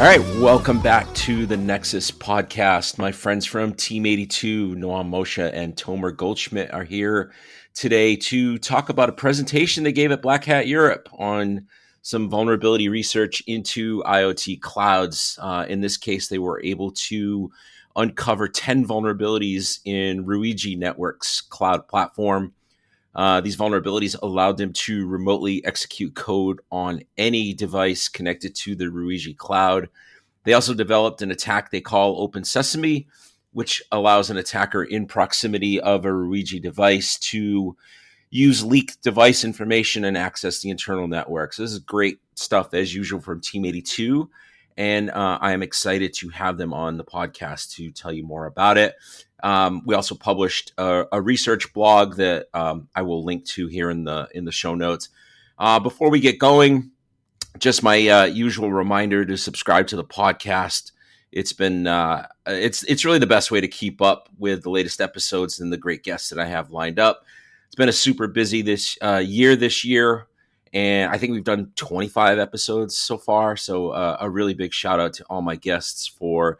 All right, welcome back to the Nexus Podcast. My friends from Team82, Noam, Moshe, and Tomer Goldschmidt are here today to talk about a presentation they gave at Black Hat Europe on some vulnerability research into IoT clouds. In this case, they were able to uncover 10 vulnerabilities in Ruijie Networks cloud platform. These vulnerabilities allowed them to remotely execute code on any device connected to the Ruijie cloud. They also developed an attack they call Open Sesame, which allows an attacker in proximity of a Ruijie device to use leaked device information and access the internal network. So this is great stuff, as usual, from Team82. And I am excited to have them on the podcast to tell you more about it. We also published a research blog that I will link to here in the show notes. Before we get going, just my usual reminder to subscribe to the podcast. It's been it's really the best way to keep up with the latest episodes and the great guests that I have lined up. It's been a super busy this year. And I think we've done 25 episodes so far. So a really big shout out to all my guests for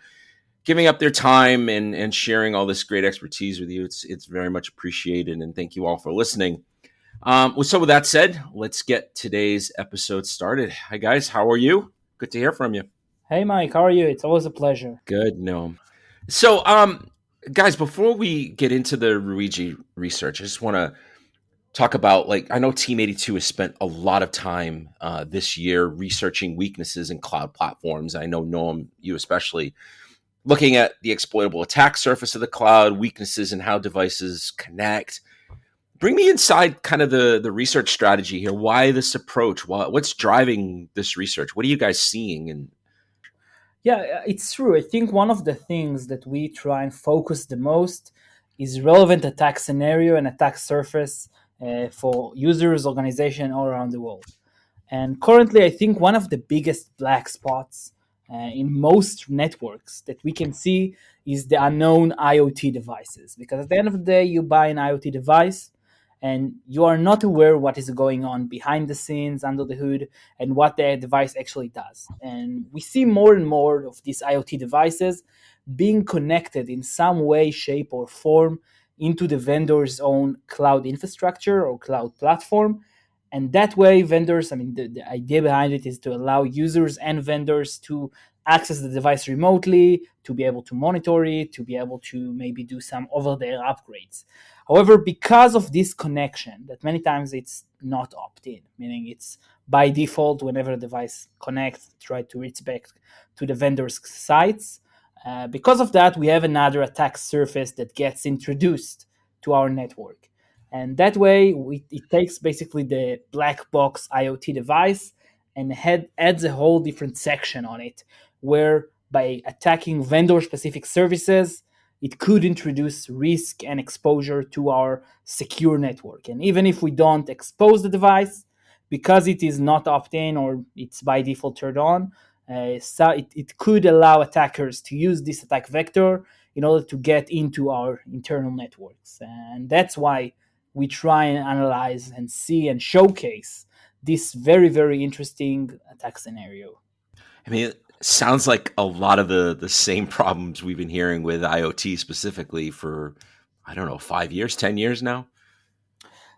giving up their time and sharing all this great expertise with you. It's very much appreciated. And thank you all for listening. So with that said, let's get today's episode started. Hi, guys. How are you? Good to hear from you. Hey, Mike. How are you? It's always a pleasure. Good. No. So, guys, before we get into the Ruijie research, I just want to talk about, I know Team82 has spent a lot of time this year researching weaknesses in cloud platforms. I know, Noam, you especially, looking at the exploitable attack surface of the cloud, weaknesses in how devices connect. Bring me inside kind of the research strategy here. Why this approach? What's driving this research? What are you guys seeing? Yeah, it's true. I think one of the things that we try and focus the most is relevant attack scenario and attack surface for users, organization all around the world. And currently, I think one of the biggest black spots in most networks that we can see is the unknown IoT devices. Because at the end of the day, you buy an IoT device and you are not aware what is going on behind the scenes, under the hood, and what the device actually does. And we see more and more of these IoT devices being connected in some way, shape, or form into the vendor's own cloud infrastructure or cloud platform. And that way, vendors, the idea behind it is to allow users and vendors to access the device remotely, to be able to monitor it, to be able to maybe do some over-the-air upgrades. However, because of this connection, that many times it's not opt-in, meaning it's by default, whenever a device connects, try to reach back to the vendor's sites. Because of that, we have another attack surface that gets introduced to our network. And that way, it takes basically the black box IoT device and adds a whole different section on it, where by attacking vendor-specific services, it could introduce risk and exposure to our secure network. And even if we don't expose the device, because it is not opt-in or it's by default turned on, it could allow attackers to use this attack vector in order to get into our internal networks. And that's why we try and analyze and see and showcase this very, very interesting attack scenario. It sounds like a lot of the same problems we've been hearing with IoT specifically for, 5 years, 10 years now.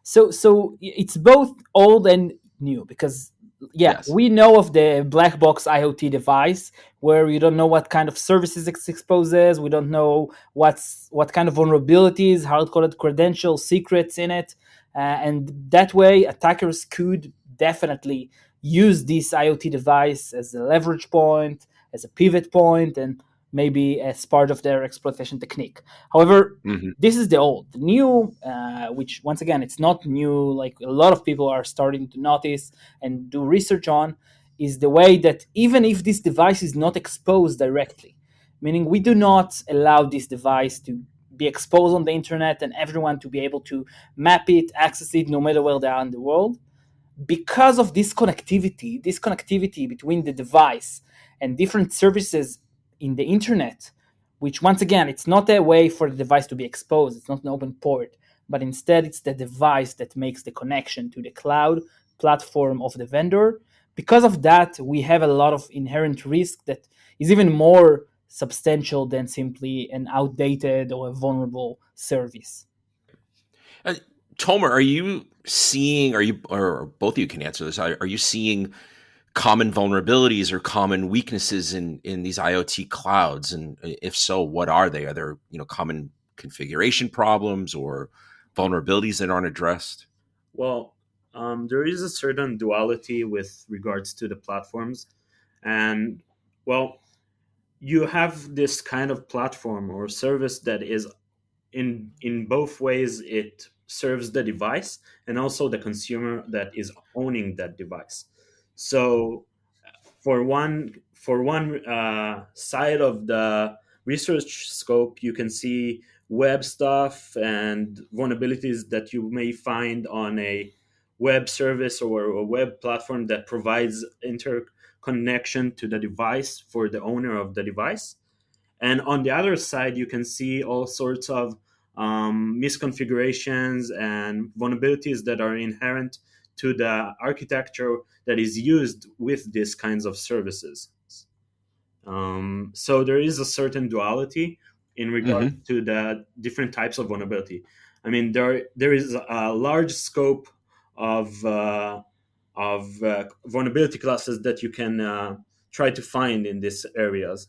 So it's both old and new because, yes, we know of the black box IoT device where you don't know what kind of services it exposes. We don't know what kind of vulnerabilities, hard-coded credentials, secrets in it. And that way, attackers could definitely use this IoT device as a leverage point, as a pivot point, and maybe as part of their exploitation technique. However, This is the old. The new, which once again, it's not new, like a lot of people are starting to notice and do research on, is the way that even if this device is not exposed directly, meaning we do not allow this device to be exposed on the internet and everyone to be able to map it, access it, no matter where they are in the world, because of this connectivity between the device and different services in the internet, which once again, it's not a way for the device to be exposed. It's not an open port, but instead it's the device that makes the connection to the cloud platform of the vendor. because of that, we have a lot of inherent risk that is even more substantial than simply an outdated or a vulnerable service. Uh, Tomer, are you seeing? Are you, or both of you can answer this? Are you seeing common vulnerabilities or common weaknesses in these IoT clouds? And if so, what are they? Are there common configuration problems or vulnerabilities that aren't addressed? Well, there is a certain duality with regards to the platforms. And, well, you have this kind of platform or service that is in both ways. It serves the device and also the consumer that is owning that device. So for one side of the research scope, you can see web stuff and vulnerabilities that you may find on a web service or a web platform that provides interconnection to the device for the owner of the device. And on the other side, you can see all sorts of misconfigurations and vulnerabilities that are inherent to the architecture that is used with these kinds of services. So there is a certain duality in regard Mm-hmm. to the different types of vulnerability. I mean, there is a large scope of vulnerability classes that you can try to find in these areas.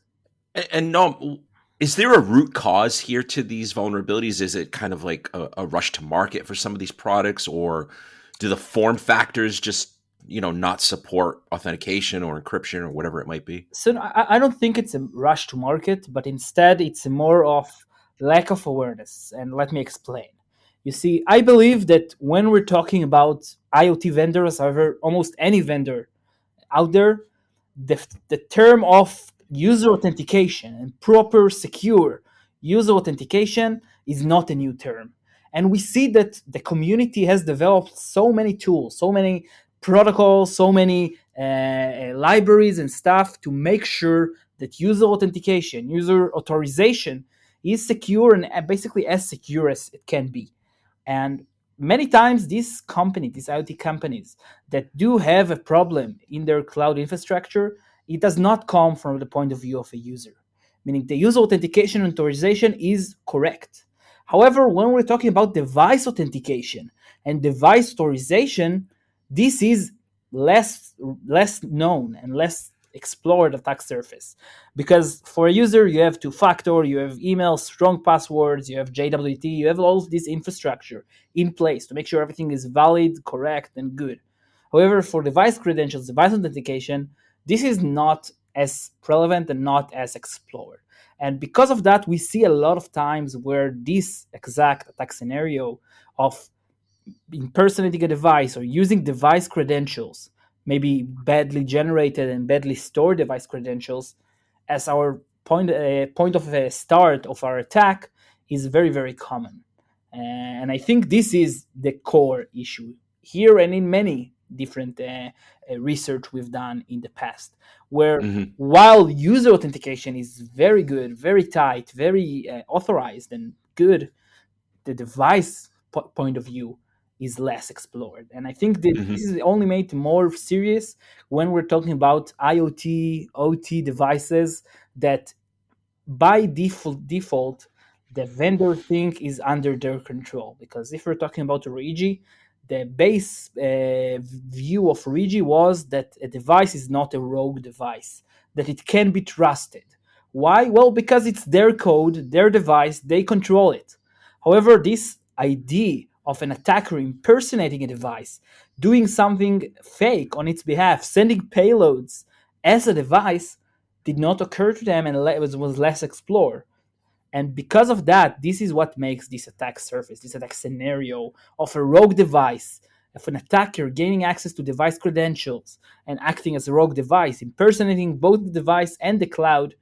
And no, is there a root cause here to these vulnerabilities? Is it kind of like a rush to market for some of these products, or do the form factors just not support authentication or encryption or whatever it might be? So I don't think it's a rush to market, but instead it's more of lack of awareness. And let me explain. You see, I believe that when we're talking about IoT vendors, however, almost any vendor out there, the term of user authentication and proper secure user authentication is not a new term. And we see that the community has developed so many tools, so many protocols, so many libraries and stuff to make sure that user authentication, user authorization is secure and basically as secure as it can be. And many times these companies, these IoT companies that do have a problem in their cloud infrastructure, it does not come from the point of view of a user. Meaning the user authentication and authorization is correct. However, when we're talking about device authentication and device authorization, this is less known and less explored attack surface, because for a user you have two-factor, you have email, strong passwords, you have JWT, you have all of this infrastructure in place to make sure everything is valid, correct, and good. However, for device credentials, device authentication, this is not as relevant and not as explored. And because of that, we see a lot of times where this exact attack scenario of impersonating a device or using device credentials, maybe badly generated and badly stored device credentials, as our point of a start of our attack is very, very common. And I think this is the core issue here and in many different research we've done in the past, where Mm-hmm. while user authentication is very good, very tight, very authorized and good, the device point of view is less explored. And I think that Mm-hmm. this is only made more serious when we're talking about IoT, OT devices that by default the vendor think is under their control. Because if we're talking about Ruijie, the base view of Ruijie was that a device is not a rogue device, that it can be trusted. Why? Well, because it's their code, their device, they control it. However, this idea of an attacker impersonating a device, doing something fake on its behalf, sending payloads as a device, did not occur to them and was less explored. And because of that, this is what makes this attack surface, this attack scenario of a rogue device, of an attacker gaining access to device credentials and acting as a rogue device, impersonating both the device and the cloud,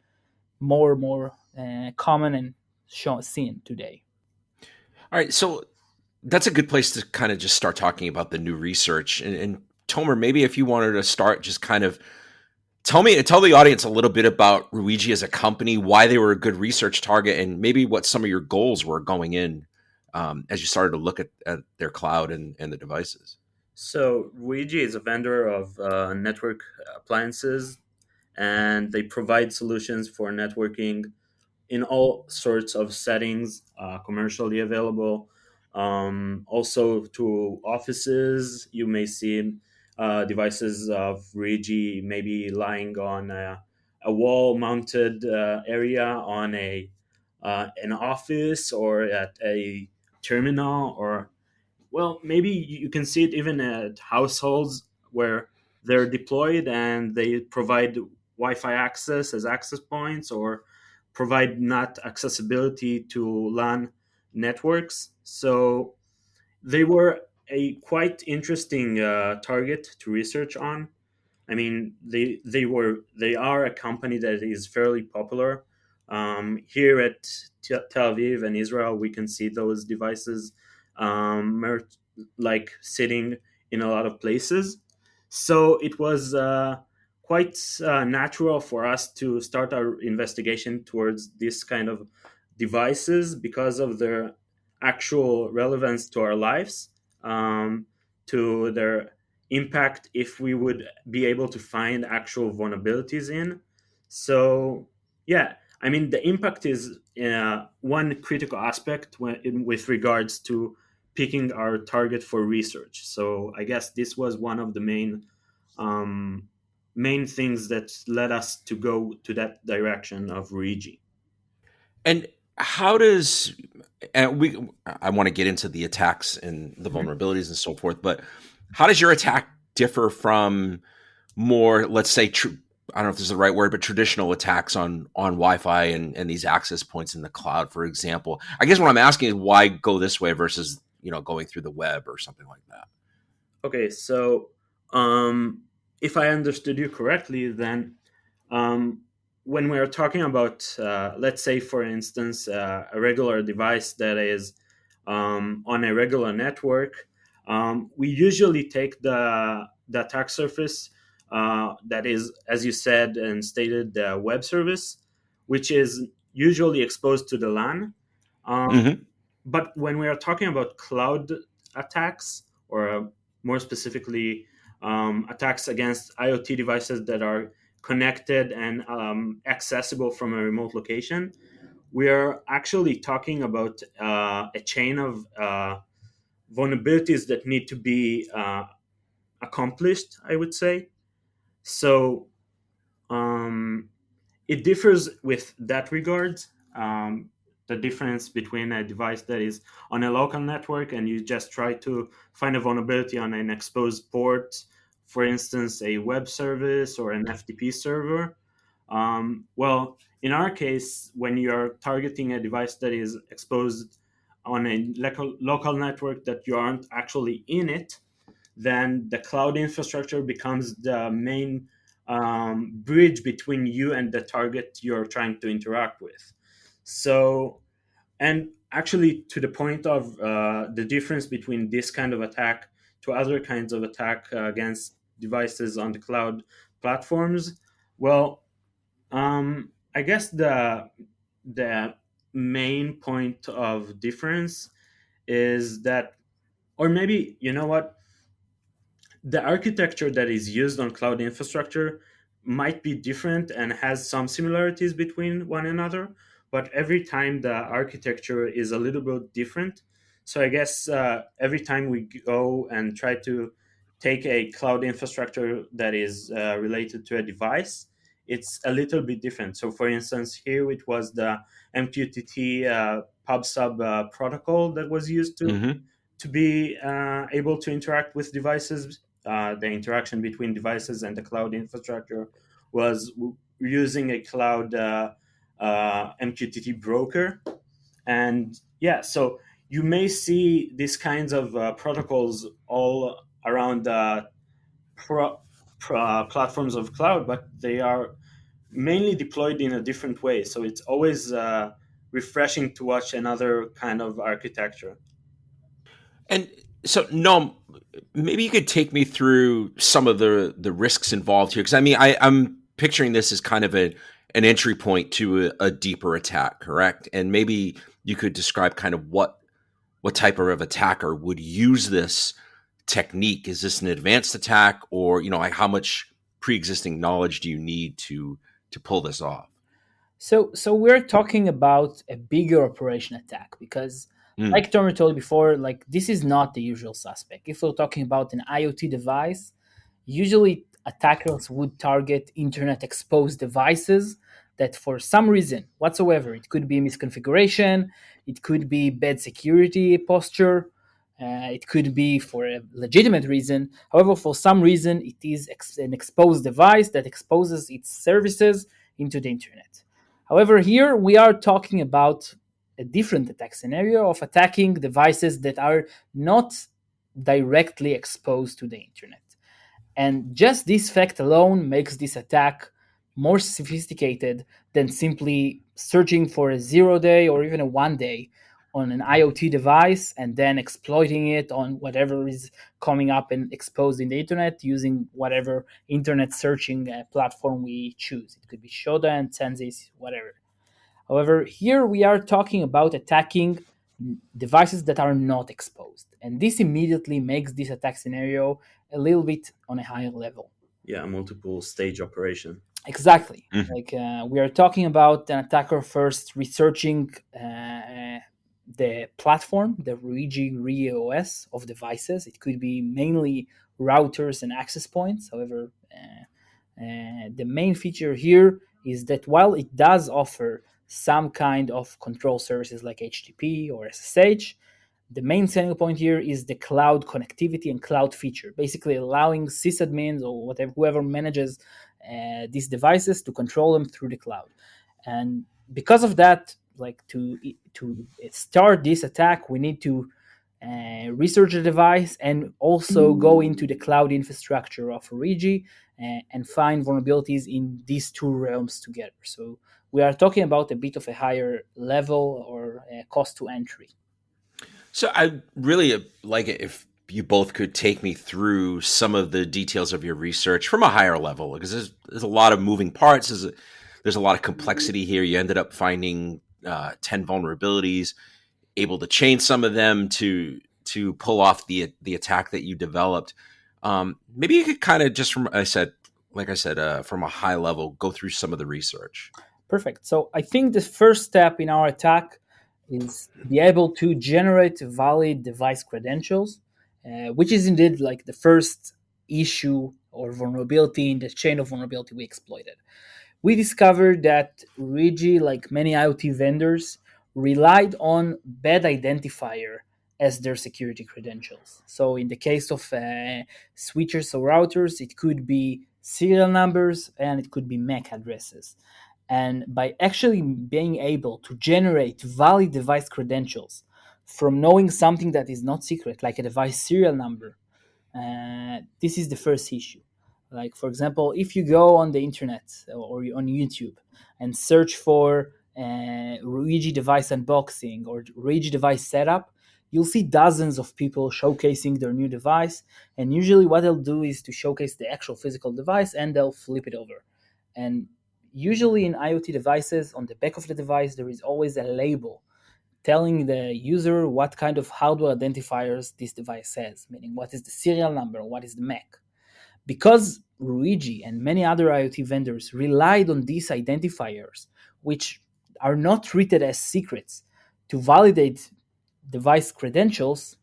more and more common and seen today. All right, so that's a good place to kind of just start talking about the new research. And Tomer, maybe if you wanted to start, just kind of tell the audience a little bit about Ruijie as a company, why they were a good research target, and maybe what some of your goals were going in as you started to look at their cloud and the devices. So Ruijie is a vendor of network appliances, and they provide solutions for networking in all sorts of settings, commercially available. Also to offices, you may see devices of Rigi maybe lying on a wall-mounted area on a an office or at a terminal, or well, maybe you can see it even at households where they're deployed and they provide Wi-Fi access as access points, or provide not accessibility to LAN networks. So they were a quite interesting target to research on. I mean, they are a company that is fairly popular. Here at Tel Aviv and Israel, we can see those devices like sitting in a lot of places. So it was quite natural for us to start our investigation towards this kind of devices because of their actual relevance to our lives, to their impact if we would be able to find actual vulnerabilities in. So, yeah, I mean, the impact is one critical aspect with regards to picking our target for research. So, I guess this was one of the um, main things that led us to go to that direction of Ruijie. And how does and we I want to get into the attacks and the Mhm. vulnerabilities and so forth, but how does your attack differ from more, let's say, I don't know if this is the right word, but traditional attacks on Wi-Fi and these access points in the cloud, for example? I guess what I'm asking is why go this way versus going through the web or something like that. Okay, so um, if I understood you correctly, then um, when we're talking about, let's say, for instance, a regular device that is on a regular network, we usually take the attack surface that is, as you said and stated, the web service, which is usually exposed to the LAN. Um, Hmm. but when we are talking about cloud attacks, or more specifically, attacks against IoT devices that are connected and accessible from a remote location, we are actually talking about a chain of vulnerabilities that need to be accomplished, I would say. So um, it differs with that regard. Um, the difference between a device that is on a local network and you just try to find a vulnerability on an exposed port, for instance, a web service or an FTP server. Well, in our case, when you're targeting a device that is exposed on a local network that you aren't actually in it, then the cloud infrastructure becomes the main bridge between you and the target you're trying to interact with. So, and actually, to the point of the difference between this kind of attack to other kinds of attack against devices on the cloud platforms, well, I guess the main point of difference is that, or maybe you know what, the architecture that is used on cloud infrastructure might be different and has some similarities between one another, but every time the architecture is a little bit different. So I guess every time we go and try to take a cloud infrastructure that is related to a device, it's a little bit different. So for instance, here it was the MQTT PubSub protocol that was used Hmm. to be able to interact with devices. The interaction between devices and the cloud infrastructure was using a cloud MQTT broker. And yeah, so you may see these kinds of protocols all around platforms of cloud, but they are mainly deployed in a different way. So it's always refreshing to watch another kind of architecture. And so, no, maybe you could take me through some of the risks involved here, because I mean, I'm picturing this as kind of an entry point to a deeper attack, correct? And maybe you could describe kind of what type of attacker would use this technique? Is this an advanced attack, or like how much pre-existing knowledge do you need to pull this off? So we're talking about a bigger operation attack because, Mm, like Tomer told you before, like this is not the usual suspect. If we're talking about an IoT device, usually attackers would target internet exposed devices that for some reason whatsoever, it could be misconfiguration, it could be bad security posture, it could be for a legitimate reason. However, for some reason, it is an exposed device that exposes its services into the internet. However, here we are talking about a different attack scenario of attacking devices that are not directly exposed to the internet. And just this fact alone makes this attack more sophisticated than simply searching for a 0 day or even a 1 day on an IoT device and then exploiting it on whatever is coming up and exposed in the internet using whatever internet searching platform we choose. It could be Shodan, Sensis, whatever. However, here we are talking about attacking devices that are not exposed. And this immediately makes this attack scenario a little bit on a higher level. Yeah, multiple stage operation. Exactly. mhm. Like we are talking about an attacker first researching the platform, the Ruijie Reyee OS of devices. It could be mainly routers and access points. However, the main feature here is that while it does offer some kind of control services like HTTP or SSH, the main selling point here is the cloud connectivity and cloud feature, basically allowing sysadmins or whatever whoever manages these devices to control them through the cloud. And because of that, like to start this attack, we need to research the device and also go into the cloud infrastructure of Ruijie and find vulnerabilities in these two realms together. So we are talking about a bit of a higher level or cost to entry. So I really like it if you both could take me through some of the details of your research from a higher level, because there's a lot of moving parts. There's a lot of complexity here. You ended up finding 10 vulnerabilities, able to chain some of them to pull off the attack that you developed. Maybe you could kind of just from a high level, go through some of the research. Perfect. So I think the first step in our attack is to be able to generate valid device credentials, which is indeed like the first issue or vulnerability in the chain of vulnerability we exploited. We discovered that Ruijie, like many IoT vendors, relied on bad identifier as their security credentials. So in the case of switches or routers, it could be serial numbers and it could be MAC addresses. And by actually being able to generate valid device credentials from knowing something that is not secret, like a device serial number, this is the first issue. Like, for example, if you go on the internet or on YouTube and search for Ruijie device unboxing or Ruijie device setup, you'll see dozens of people showcasing their new device. And usually, what they'll do is to showcase the actual physical device and they'll flip it over. And usually, in IoT devices, on the back of the device, there is always a label telling the user what kind of hardware identifiers this device has, meaning what is the serial number, what is the MAC. Because Ruijie and many other IoT vendors relied on these identifiers, which are not treated as secrets, to validate device credentials,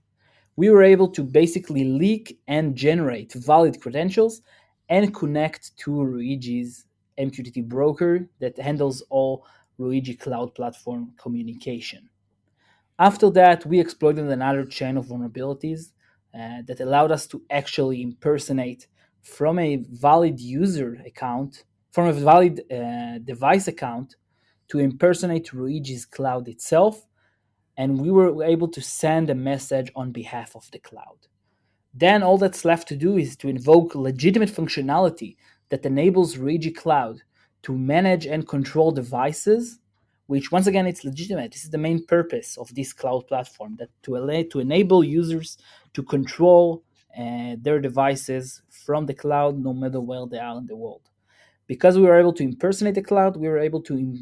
we were able to basically leak and generate valid credentials and connect to Ruijie's MQTT broker that handles all Ruijie cloud platform communication. After that, we exploited another chain of vulnerabilities that allowed us to actually impersonate from a valid user account, from a valid device account, to impersonate Ruijie's cloud itself. And we were able to send a message on behalf of the cloud. Then all that's left to do is to invoke legitimate functionality that enables Ruijie Cloud to manage and control devices, which once again it's legitimate. This is the main purpose of this cloud platform, that to enable users to control their devices from the cloud, no matter where they are in the world. Because we were able to impersonate the cloud, we were able to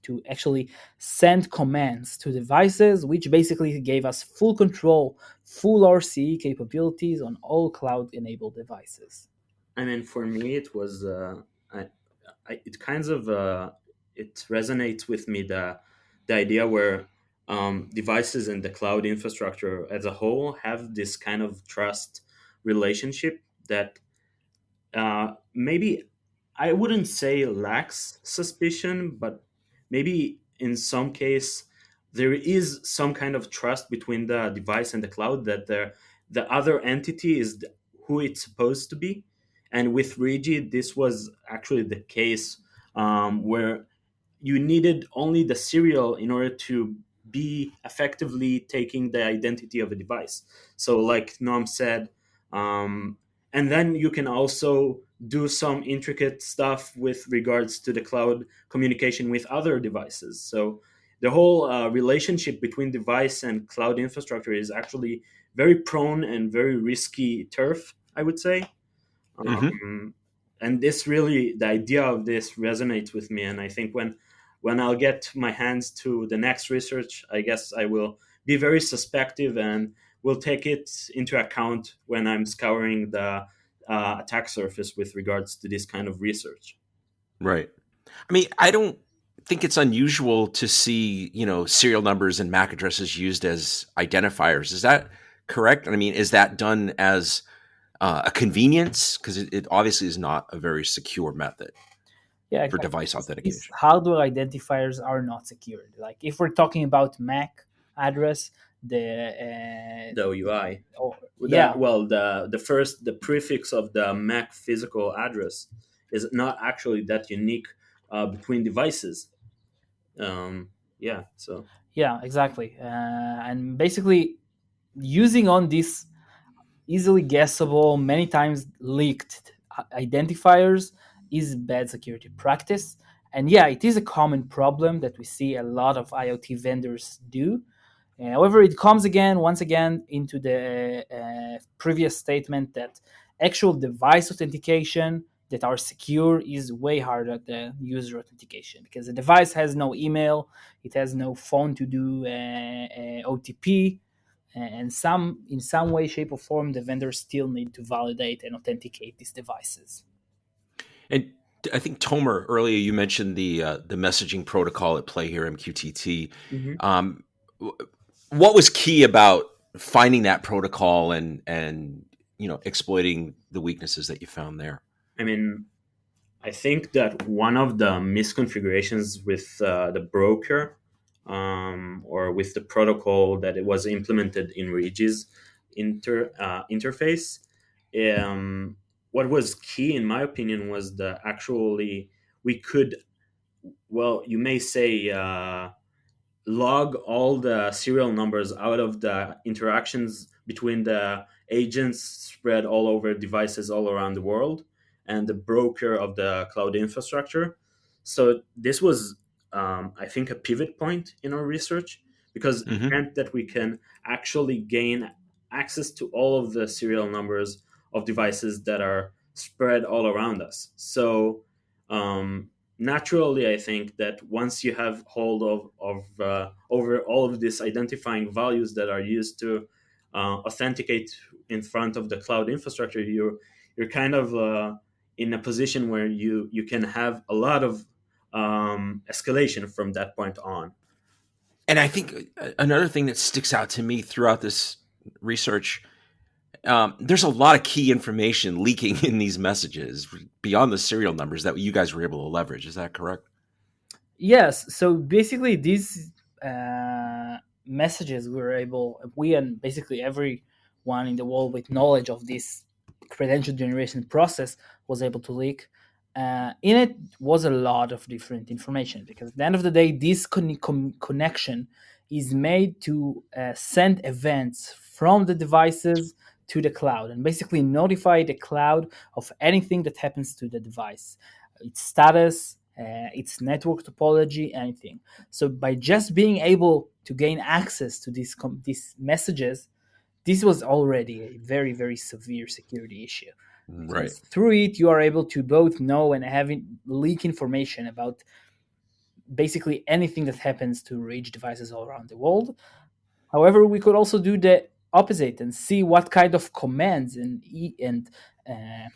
to actually send commands to devices, which basically gave us full control, full RCE capabilities on all cloud-enabled devices. I mean, for me, it was it kind of it resonates with me, the idea where devices and the cloud infrastructure as a whole have this kind of trust relationship that maybe I wouldn't say lacks suspicion, but maybe in some case there is some kind of trust between the device and the cloud that the other entity is who it's supposed to be. And with Ruijie, this was actually the case, where you needed only the serial in order to be effectively taking the identity of a device. So, like Noam said, and then you can also do some intricate stuff with regards to the cloud communication with other devices. So, the whole relationship between device and cloud infrastructure is actually very prone and very risky turf, I would say. Mm-hmm. And this really, the idea of this resonates with me. And I think when I'll get my hands to the next research, I guess I will be very suspective and will take it into account when I'm scouring the attack surface with regards to this kind of research. Right. I mean, I don't think it's unusual to see, serial numbers and MAC addresses used as identifiers. Is that correct? I mean, is that done as a convenience? Because it obviously is not a very secure method Yeah, for exactly. device These authentication. hardware identifiers are not secured. Like if we're talking about MAC address, the The OUI. yeah, The prefix of the MAC physical address is not actually that unique between devices. So yeah, exactly. And basically, using on this easily guessable, many times leaked identifiers is bad security practice. And yeah, it is a common problem that we see a lot of IoT vendors do. However, it comes once again, into the previous statement that actual device authentication that are secure is way harder than user authentication, because the device has no email, it has no phone to do OTP, and in some way, shape, or form, the vendors still need to validate and authenticate these devices. And I think Tomer earlier you mentioned the messaging protocol at play here, MQTT. Mhm. Um, what was key about finding that protocol and exploiting the weaknesses that you found there? I mean, I think that one of the misconfigurations with the broker, or with the protocol that it was implemented in Ruijie's interface, um, what was key, in my opinion, was the actually we could, well, you may say, log all the serial numbers out of the interactions between the agents spread all over devices all around the world and the broker of the cloud infrastructure. So this was, I think, a pivot point in our research, because it Mm-hmm. meant that we can actually gain access to all of the serial numbers of devices that are spread all around us. So, naturally, I think that once you have hold of over all of these identifying values that are used to authenticate in front of the cloud infrastructure, you're kind of in a position where you can have a lot of escalation from that point on. And I think another thing that sticks out to me throughout this research, there's a lot of key information leaking in these messages beyond the serial numbers that you guys were able to leverage. Is that correct? Yes. So basically, these messages we and basically everyone in the world with knowledge of this credential generation process was able to leak. In it was a lot of different information, because at the end of the day, this connection is made to send events from the devices to the cloud and basically notify the cloud of anything that happens to the device, its status, its network topology, anything. So by just being able to gain access to these messages, this was already a very, very severe security issue, Right. because through it you are able to both know and have leak information about basically anything that happens to Ruijie devices all around the world. However, we could also do the opposite and see what kind of commands and uh,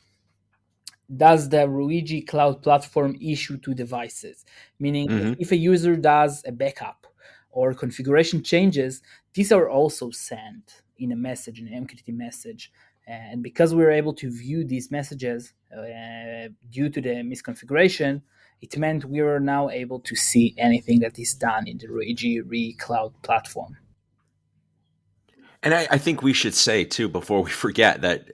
does the Ruijie cloud platform issue to devices. Meaning, Mm-hmm. if a user does a backup or configuration changes, these are also sent in a message, in an MQTT message. And because we're able to view these messages due to the misconfiguration, it meant we are now able to see anything that is done in the Ruijie cloud platform. And I think we should say too, before we forget, that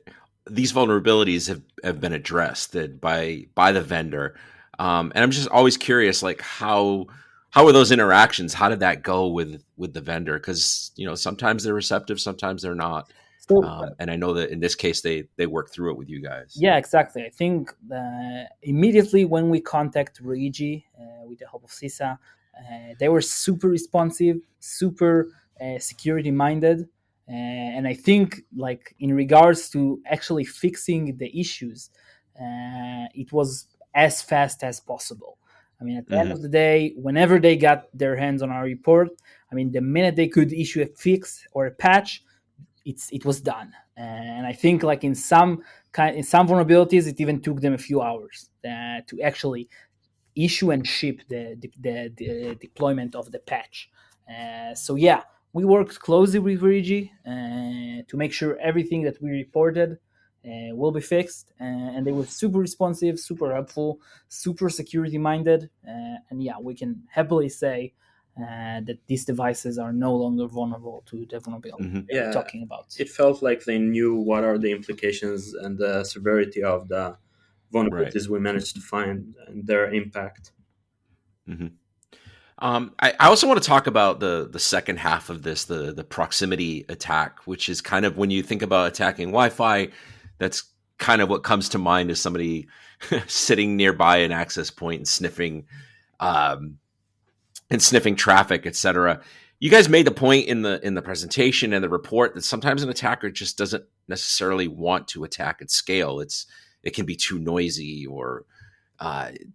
these vulnerabilities have been addressed by the vendor. And I'm just always curious, like how are those interactions? How did that go with the vendor? Because sometimes they're receptive, sometimes they're not. So, And I know that in this case they work through it with you guys. yeah, exactly. I think immediately when we contact Ruijie with the help of CISA, they were super responsive, super security minded, and I think like in regards to actually fixing the issues, it was as fast as possible. I mean, at the end Mm-hmm. of the day, whenever they got their hands on our report, I mean, the minute they could issue a fix or a patch, it was done. And I think like in some vulnerabilities, it even took them a few hours to actually issue and ship the deployment of the patch. So yeah, we worked closely with Ruijie to make sure everything that we reported will be fixed, and they were super responsive, super helpful, super security minded, and yeah, we can happily say that these devices are no longer vulnerable to the vulnerability Mm-hmm. we are Yeah, talking about. it felt like they knew what are the implications and the severity of the Right. vulnerabilities we managed to find and their impact. Mm-hmm. I also want to talk about the second half of this, the proximity attack, which is kind of when you think about attacking Wi-Fi, that's kind of what comes to mind as somebody sitting nearby an access point um, and sniffing traffic, etc. You guys made the point in the presentation and the report that sometimes an attacker just doesn't necessarily want to attack at scale. It can be too noisy or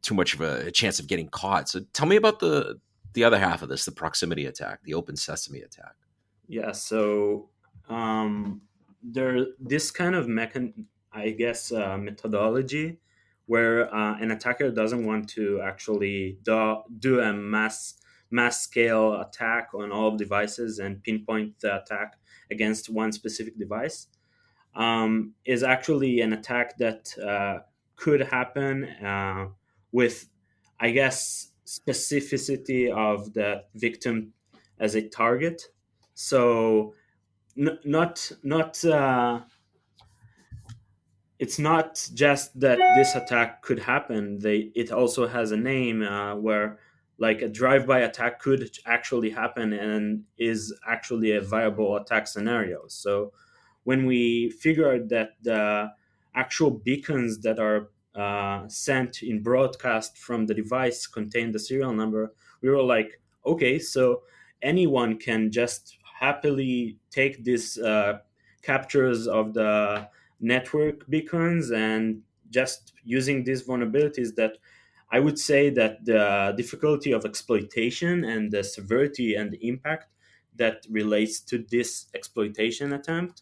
too much of a chance of getting caught. So tell me about the other half of this, the proximity attack, the Open Sesame attack. Yeah, so there this kind of methodology where an attacker doesn't want to actually do a mass scale attack on all devices and pinpoint the attack against one specific device is actually an attack that could happen with, I guess, specificity of the victim as a target. So not it's not just that this attack could happen. It also has a name where like a drive-by attack could actually happen and is actually a viable attack scenario. So when we figured that the actual beacons that are sent in broadcast from the device contain the serial number, we were like, okay, so anyone can just happily take these captures of the network beacons and just using these vulnerabilities that I would say that the difficulty of exploitation and the severity and the impact that relates to this exploitation attempt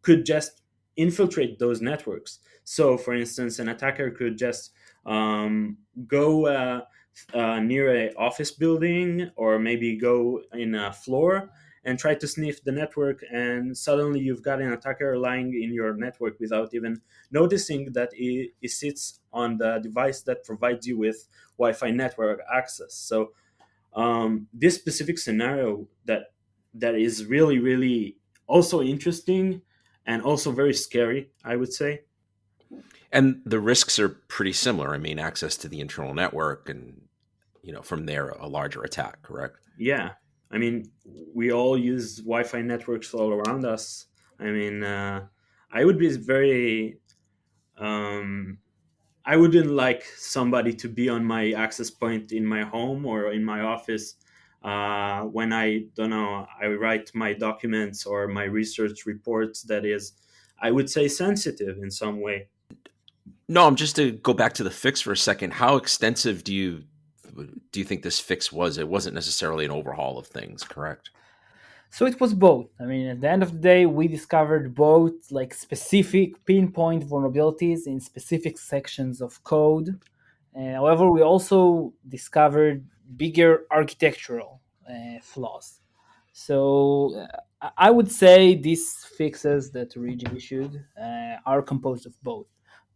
could just infiltrate those networks. So, for instance, an attacker could just go near a office building or maybe go in a floor and try to sniff the network, and suddenly you've got an attacker lying in your network without even noticing that it sits on the device that provides you with Wi-Fi network access. So this specific scenario that is really really also interesting and also very scary, I would say. And the risks are pretty similar. I mean, access to the internal network and, from there, a larger attack, correct? Yeah, I mean, we all use Wi-Fi networks all around us. I mean, I would be very um, I wouldn't like somebody to be on my access point in my home or in my office when I don't know, I write my documents or my research reports that is, I would say, sensitive in some way. No, just to go back to the fix for a second. How extensive do you think this fix was? It wasn't necessarily an overhaul of things, correct? So it was both. I mean, at the end of the day, we discovered both like specific pinpoint vulnerabilities in specific sections of code. However, we also discovered bigger architectural flaws. So I would say these fixes that Ruijie issued are composed of both.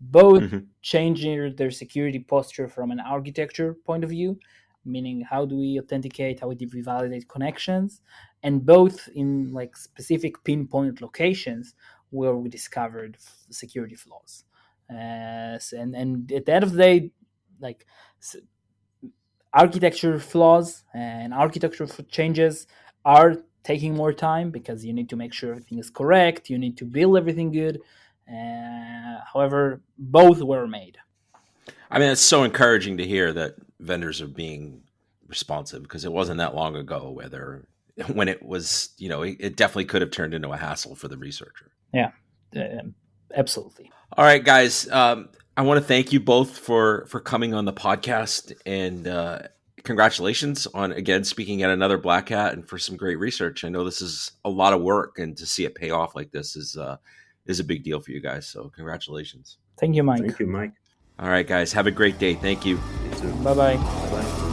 Both changing their security posture from an architecture point of view, meaning how do we authenticate, how do we validate connections, and both in like specific pinpoint locations where we discovered security flaws. And at the end of the day, like architecture flaws and architecture changes are taking more time because you need to make sure everything is correct. You need to build everything good. However, both were made. I mean, it's so encouraging to hear that vendors are being responsive, because it wasn't that long ago when it was, it definitely could have turned into a hassle for the researcher. Yeah, absolutely. All right, guys. I want to thank you both for coming on the podcast, and congratulations on, again, speaking at another Black Hat, and for some great research. I know this is a lot of work, and to see it pay off like this is a big deal for you guys. So congratulations. Thank you, Mike. Thank you, Mike. All right, guys. Have a great day. Thank you. You too. Bye-bye. Bye-bye.